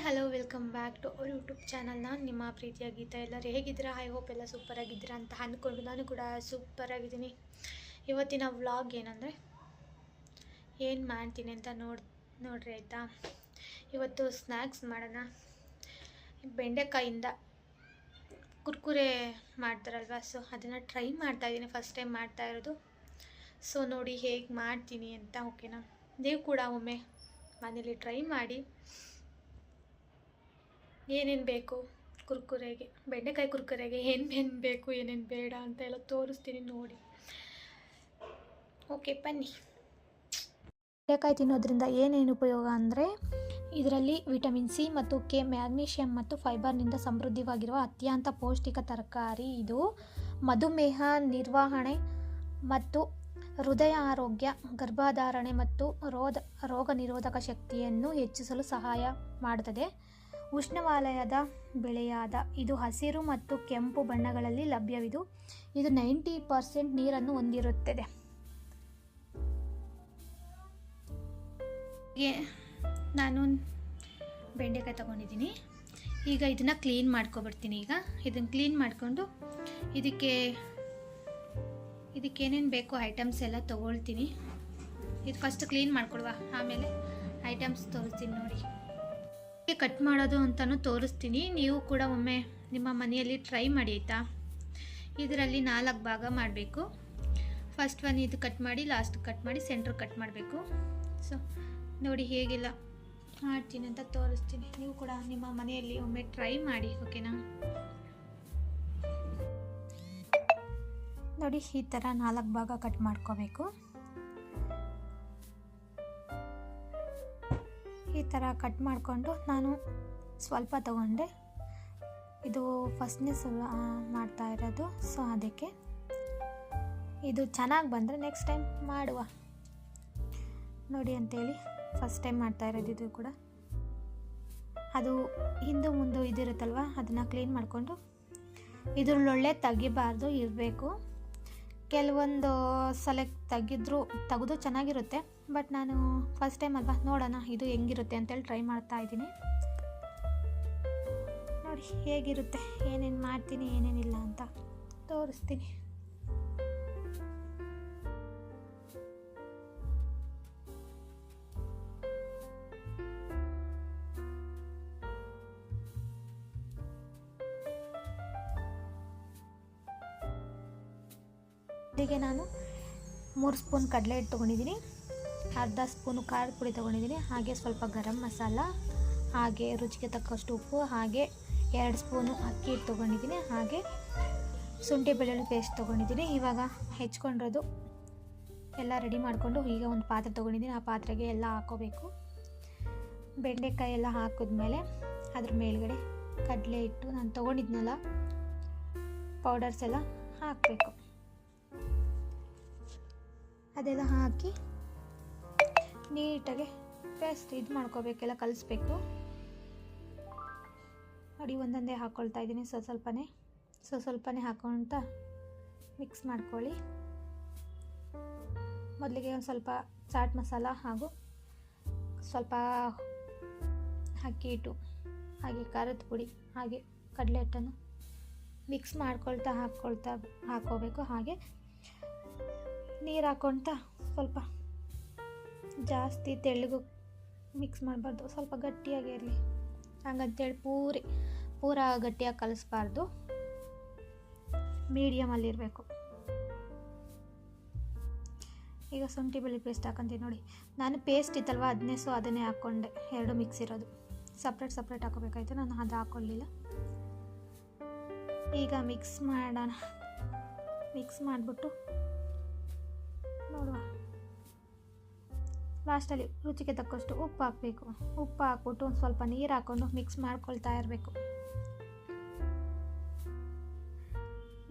Hello welcome back to our YouTube channel. ನಾನು ನಿಮ್ಮ ಪ್ರೀತಿಯ ಗೀತಾ. ಎಲ್ಲರೂ ಹೇಗಿದ್ದೀರಾ? ಐ ಹೋಪ್ ಎಲ್ಲ ಸೂಪರಾಗಿದ್ದೀರಾ ಅಂತ ಅಂದ್ಕೊಂಡು ನಾನು ಕೂಡ ಸೂಪರಾಗಿದ್ದೀನಿ. ಇವತ್ತಿನ ವ್ಲಾಗ್ ಏನಂದರೆ ಏನು ಮಾಡ್ತೀನಿ ಅಂತ ನೋಡ್ರಿ ಆಯಿತಾ. ಇವತ್ತು ಸ್ನ್ಯಾಕ್ಸ್ ಮಾಡೋಣ. ಬೆಂಡೆಕಾಯಿಂದ ಕುರ್ಕುರೆ ಮಾಡ್ತಾರಲ್ವ, ಸೊ ಅದನ್ನು ಟ್ರೈ ಮಾಡ್ತಾಯಿದ್ದೀನಿ. ಫಸ್ಟ್ ಟೈಮ್ ಮಾಡ್ತಾ ಇರೋದು. ಸೊ ನೋಡಿ ಹೇಗೆ ಮಾಡ್ತೀನಿ ಅಂತ, ಓಕೆನಾ? ನೀವು ಕೂಡ ಒಮ್ಮೆ ಮನೇಲಿ ಟ್ರೈ ಮಾಡಿ. ಏನೇನು ಬೇಕು ಕುರ್ಕುರೆಗೆ, ಬೆಂಡೆಕಾಯಿ ಕುರ್ಕುರೆಗೆ ಏನೇನು ಬೇಕು ಏನೇನು ಬೇಡ ಅಂತ ಎಲ್ಲ ತೋರಿಸ್ತೀನಿ ನೋಡಿ. ಓಕೆ ಬನ್ನಿ. ಬೆಂಡೆಕಾಯಿ ತಿನ್ನೋದ್ರಿಂದ ಏನೇನು ಉಪಯೋಗ ಅಂದರೆ, ಇದರಲ್ಲಿ ವಿಟಮಿನ್ ಸಿ ಮತ್ತು ಕೆ, ಮ್ಯಾಗ್ನೀಷಿಯಂ ಮತ್ತು ಫೈಬರ್ನಿಂದ ಸಮೃದ್ಧವಾಗಿರುವ ಅತ್ಯಂತ ಪೌಷ್ಟಿಕ ತರಕಾರಿ ಇದು. ಮಧುಮೇಹ ನಿರ್ವಹಣೆ ಮತ್ತು ಹೃದಯ ಆರೋಗ್ಯ, ಗರ್ಭಧಾರಣೆ ಮತ್ತು ರೋಗ ನಿರೋಧಕ ಶಕ್ತಿಯನ್ನು ಹೆಚ್ಚಿಸಲು ಸಹಾಯ ಮಾಡುತ್ತದೆ. ಉಷ್ಣವಲಯದ ಬೆಳೆಯಾದ ಇದು ಹಸಿರು ಮತ್ತು ಕೆಂಪು ಬಣ್ಣಗಳಲ್ಲಿ ಲಭ್ಯವಿದು. ಇದು 90% ನೀರನ್ನು ಹೊಂದಿರುತ್ತದೆ. ನಾನು ಬೆಂಡೆಕಾಯಿ ತಗೊಂಡಿದ್ದೀನಿ. ಈಗ ಇದನ್ನು ಕ್ಲೀನ್ ಮಾಡ್ಕೊಬಿಡ್ತೀನಿ. ಈಗ ಇದನ್ನು ಕ್ಲೀನ್ ಮಾಡಿಕೊಂಡು ಇದಕ್ಕೇನೇನು ಬೇಕು ಐಟಮ್ಸ್ ಎಲ್ಲ ತೊಗೊಳ್ತೀನಿ. ಇದು ಫಸ್ಟ್ ಕ್ಲೀನ್ ಮಾಡ್ಕೊಡುವ, ಆಮೇಲೆ ಐಟಮ್ಸ್ ತೋರಿಸ್ತೀನಿ ನೋಡಿ. ಕಟ್ ಮಾಡೋದು ಅಂತಲೂ ತೋರಿಸ್ತೀನಿ. ನೀವು ಕೂಡ ಒಮ್ಮೆ ನಿಮ್ಮ ಮನೆಯಲ್ಲಿ ಟ್ರೈ ಮಾಡಿ ಆಯಿತಾ. ಇದರಲ್ಲಿ 4 ಭಾಗ ಮಾಡಬೇಕು. ಫಸ್ಟ್ ಒನ್ ಇದು ಕಟ್ ಮಾಡಿ, ಲಾಸ್ಟ್ ಕಟ್ ಮಾಡಿ, ಸೆಂಟ್ರ್ ಕಟ್ ಮಾಡಬೇಕು. ಸೊ ನೋಡಿ ಹೇಗೆಲ್ಲ ಮಾಡ್ತೀನಿ ಅಂತ ತೋರಿಸ್ತೀನಿ. ನೀವು ಕೂಡ ನಿಮ್ಮ ಮನೆಯಲ್ಲಿ ಒಮ್ಮೆ ಟ್ರೈ ಮಾಡಿ, ಓಕೆನಾ? ನೋಡಿ ಈ ಥರ 4 ಭಾಗ ಕಟ್ ಮಾಡ್ಕೋಬೇಕು. ಈ ಥರ ಕಟ್ ಮಾಡಿಕೊಂಡು ನಾನು ಸ್ವಲ್ಪ ತಗೊಂಡೆ. ಇದು ಫಸ್ಟ್ನೇ ಮಾಡ್ತಾ ಇರೋದು, ಸೊ ಅದಕ್ಕೆ ಇದು ಚೆನ್ನಾಗಿ ಬಂದರೆ ನೆಕ್ಸ್ಟ್ ಟೈಮ್ ಮಾಡುವ ನೋಡಿ ಅಂತೇಳಿ ಫಸ್ಟ್ ಟೈಮ್ ಮಾಡ್ತಾ ಇರೋದು. ಇದು ಕೂಡ ಅದು ಹಿಂದು ಮುಂದೆ ಇದಿರುತ್ತಲ್ವ, ಅದನ್ನು ಕ್ಲೀನ್ ಮಾಡಿಕೊಂಡು ಇದ್ರೊಳ್ಳೆ ತೆಗಿಬಾರ್ದು ಇರಬೇಕು. ಕೆಲವೊಂದು ಸಲ ತೆಗೆದು ಚೆನ್ನಾಗಿರುತ್ತೆ. ಬಟ್ ನಾನು ಫಸ್ಟ್ ಟೈಮ್ ಅಲ್ವಾ, ನೋಡೋಣ ಇದು ಹೆಂಗಿರುತ್ತೆ ಅಂತೇಳಿ ಟ್ರೈ ಮಾಡ್ತಾ ಇದ್ದೀನಿ. ನೋಡಿ ಹೇಗಿರುತ್ತೆ, ಏನೇನು ಮಾಡ್ತೀನಿ ಏನೇನಿಲ್ಲ ಅಂತ ತೋರಿಸ್ತೀನಿ. ಇಲ್ಲಿಗೆ ನಾನು 3 ಸ್ಪೂನ್ ಕಡಲೆ ಹಿಟ್ಟು ತೊಗೊಂಡಿದ್ದೀನಿ, ಅರ್ಧ ಸ್ಪೂನು ಖಾರದ ಪುಡಿ ತೊಗೊಂಡಿದ್ದೀನಿ, ಹಾಗೆ ಸ್ವಲ್ಪ ಗರಂ ಮಸಾಲ, ಹಾಗೆ ರುಚಿಗೆ ತಕ್ಕಷ್ಟು ಉಪ್ಪು, ಹಾಗೆ 2 ಸ್ಪೂನು ಅಕ್ಕಿ ಹಿಟ್ಟು ತೊಗೊಂಡಿದ್ದೀನಿ, ಹಾಗೆ ಶುಂಠಿ ಬೆಳ್ಳುಳ್ಳಿ ಪೇಸ್ಟ್ ತೊಗೊಂಡಿದ್ದೀನಿ. ಇವಾಗ ಹೆಚ್ಕೊಂಡಿರೋದು ಎಲ್ಲ ರೆಡಿ ಮಾಡಿಕೊಂಡು ಈಗ ಒಂದು ಪಾತ್ರೆ ತೊಗೊಂಡಿದ್ದೀನಿ. ಆ ಪಾತ್ರೆಗೆ ಎಲ್ಲ ಹಾಕೋಬೇಕು. ಬೆಂಡೆಕಾಯಿ ಎಲ್ಲ ಹಾಕಿದ್ಮೇಲೆ ಅದ್ರ ಮೇಲ್ಗಡೆ ಕಡಲೆ ಹಿಟ್ಟು ನಾನು ತೊಗೊಂಡಿದ್ನಲ್ಲ ಪೌಡರ್ಸ್ ಎಲ್ಲ ಹಾಕಬೇಕು. ಅದೆಲ್ಲ ಹಾಕಿ ನೀಟಾಗಿ ಪೇಸ್ಟ್ ಇದು ಮಾಡ್ಕೋಬೇಕೆಲ್ಲ ಕಲಿಸ್ಬೇಕು. ನೋಡಿ ಒಂದೊಂದೇ ಹಾಕ್ಕೊಳ್ತಾ ಇದ್ದೀನಿ. ಸ್ವಲ್ಪನೇ ಹಾಕ್ಕೊಂತ ಮಿಕ್ಸ್ ಮಾಡ್ಕೊಳ್ಳಿ. ಮೊದಲಿಗೆ ಒಂದು ಸ್ವಲ್ಪ ಚಾಟ್ ಮಸಾಲ ಹಾಗೂ ಸ್ವಲ್ಪ ಅಕ್ಕಿ ಹಿಟ್ಟು, ಹಾಗೆ ಖಾರದ ಪುಡಿ, ಹಾಗೆ ಕಡಲೆ ಹಿಟ್ಟನ್ನು ಮಿಕ್ಸ್ ಹಾಕ್ಕೋಬೇಕು. ಹಾಗೆ ನೀರು ಹಾಕ್ಕೊಳ್ತಾ ಸ್ವಲ್ಪ ಜಾಸ್ತಿ ತೆಳ್ಳಗೂ ಮಿಕ್ಸ್ ಮಾಡಬಾರ್ದು, ಸ್ವಲ್ಪ ಗಟ್ಟಿಯಾಗಿ ಇರಲಿ. ಹಂಗಂತೇಳಿ ಪೂರ ಗಟ್ಟಿಯಾಗಿ ಕಲಿಸ್ಬಾರ್ದು, ಮೀಡಿಯಮಲ್ಲಿರಬೇಕು. ಈಗ ಶುಂಠಿ ಬೆಳ್ಳುಳ್ಳಿ ಪೇಸ್ಟ್ ಹಾಕೊಂತೀನಿ ನೋಡಿ. ನಾನು ಪೇಸ್ಟ್ ಇತ್ತಲ್ವ ಅದನ್ನೇ ಹಾಕ್ಕೊಂಡೆ. 2 ಮಿಕ್ಸ್ ಇರೋದು ಸಪ್ರೇಟ್ ಹಾಕೋಬೇಕಾಯ್ತು, ನಾನು ಅದು ಹಾಕ್ಕೊಳ್ಳಿಲ್ಲ. ಈಗ ಮಿಕ್ಸ್ ಮಾಡೋಣ. ಮಿಕ್ಸ್ ಮಾಡಿಬಿಟ್ಟು ನೋಡುವ, ಲಾಸ್ಟಲ್ಲಿ ರುಚಿಗೆ ತಕ್ಕಷ್ಟು ಉಪ್ಪು ಹಾಕಬೇಕು. ಉಪ್ಪು ಹಾಕ್ಬಿಟ್ಟು ಒಂದು ಸ್ವಲ್ಪ ನೀರು ಹಾಕ್ಕೊಂಡು ಮಿಕ್ಸ್ ಮಾಡ್ಕೊಳ್ತಾ ಇರಬೇಕು.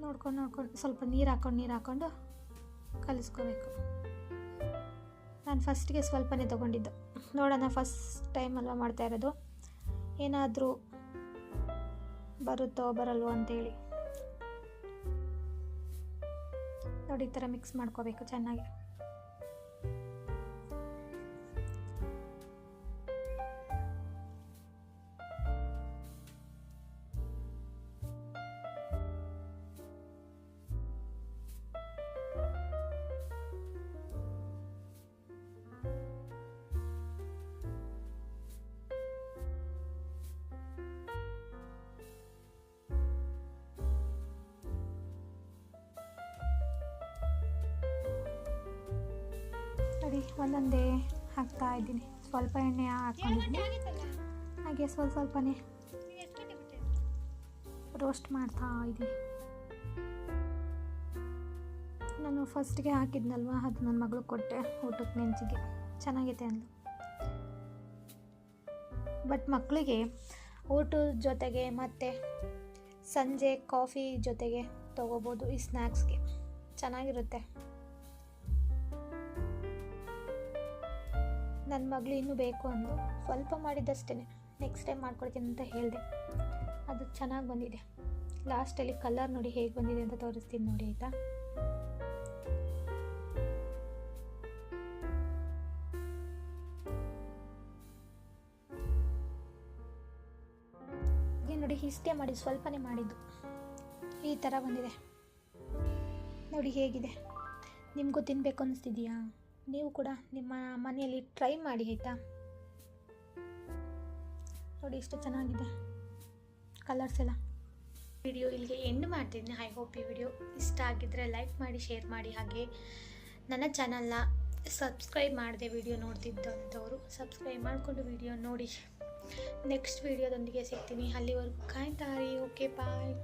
ನೋಡ್ಕೊಂಡು ಸ್ವಲ್ಪ ನೀರು ಹಾಕ್ಕೊಂಡು ಕಲಿಸ್ಕೋಬೇಕು. ನಾನು ಫಸ್ಟಿಗೆ ಸ್ವಲ್ಪನೇ ತೊಗೊಂಡಿದ್ದು. ನೋಡೋಣ, ಫಸ್ಟ್ ಟೈಮ್ ಅಲ್ವಾ ಮಾಡ್ತಾ ಇರೋದು, ಏನಾದರೂ ಬರುತ್ತೋ ಬರಲ್ವೋ ಅಂತೇಳಿ. ನೋಡಿ ಈ ಥರ ಮಿಕ್ಸ್ ಮಾಡ್ಕೋಬೇಕು ಚೆನ್ನಾಗಿ. ನೋಡಿ ಒಂದೊಂದೇ ಹಾಕ್ತಾ ಇದ್ದೀನಿ. ಸ್ವಲ್ಪ ಎಣ್ಣೆ ಹಾಕ್ಕೊಂಡಿದ್ದೀನಿ, ಹಾಗೆ ಸ್ವಲ್ಪನೇ ರೋಸ್ಟ್ ಮಾಡ್ತಾ ಇದ್ದೀನಿ. ನಾನು ಫಸ್ಟ್ಗೆ ಹಾಕಿದ್ನಲ್ವ, ಅದು ನನ್ನ ಮಗಳು ಕೊಟ್ಟೆ ಊಟಕ್ಕೆ ನೆಂಚಿಗೆ, ಚೆನ್ನಾಗಿದೆ ಅಂದ್ಲು. ಬಟ್ ಮಕ್ಕಳಿಗೆ ಊಟದ ಜೊತೆಗೆ ಮತ್ತು ಸಂಜೆ ಕಾಫಿ ಜೊತೆಗೆ ತೊಗೋಬೋದು, ಈ ಸ್ನ್ಯಾಕ್ಸ್ಗೆ ಚೆನ್ನಾಗಿರುತ್ತೆ. ನನ್ನ ಮಗಳು ಇನ್ನೂ ಬೇಕು ಅಂದು ಸ್ವಲ್ಪ ಮಾಡಿದ್ದಷ್ಟೇ, ನೆಕ್ಸ್ಟ್ ಟೈಮ್ ಮಾಡ್ಕೊಡ್ತೀನಿ ಅಂತ ಹೇಳಿದೆ. ಅದು ಚೆನ್ನಾಗಿ ಬಂದಿದೆ. ಲಾಸ್ಟಲ್ಲಿ ಕಲರ್ ನೋಡಿ ಹೇಗೆ ಬಂದಿದೆ ಅಂತ ತೋರಿಸ್ತೀನಿ ನೋಡಿ, ಆಯಿತಾ? ನೋಡಿ ಇಷ್ಟೇ ಮಾಡಿ, ಸ್ವಲ್ಪನೇ ಮಾಡಿದ್ದು, ಈ ಥರ ಬಂದಿದೆ ನೋಡಿ ಹೇಗಿದೆ. ನಿಮಗೂ ತಿನ್ನಬೇಕು ಅನ್ನಿಸ್ತಿದೆಯಾ? ನೀವು ಕೂಡ ನಿಮ್ಮ ಮನೆಯಲ್ಲಿ ಟ್ರೈ ಮಾಡಿ, ಆಯಿತಾ? ನೋಡಿ ಎಷ್ಟು ಚೆನ್ನಾಗಿದೆ ಕಲರ್ಸ್ ಎಲ್ಲ. ವಿಡಿಯೋ ಇಲ್ಲಿಗೆ ಎಂಡ್ ಮಾಡ್ತಿದ್ದೀನಿ. ಐ ಹೋಪ್ ಈ ವಿಡಿಯೋ ಇಷ್ಟ ಆಗಿದ್ದರೆ ಲೈಕ್ ಮಾಡಿ, ಶೇರ್ ಮಾಡಿ, ಹಾಗೆ ನನ್ನ ಚಾನಲ್ನ ಸಬ್ಸ್ಕ್ರೈಬ್ ಮಾಡಿದೆ ವಿಡಿಯೋ ನೋಡ್ತಿದ್ದಂಥವರು ಸಬ್ಸ್ಕ್ರೈಬ್ ಮಾಡಿಕೊಂಡು ವಿಡಿಯೋ ನೋಡಿ. ನೆಕ್ಸ್ಟ್ ವಿಡಿಯೋದೊಂದಿಗೆ ಸಿಗ್ತೀನಿ, ಅಲ್ಲಿವರೆಗೂ ಕಾಯ್ತಾ ಇರಿ. ಓಕೆ, ಬಾಯ್.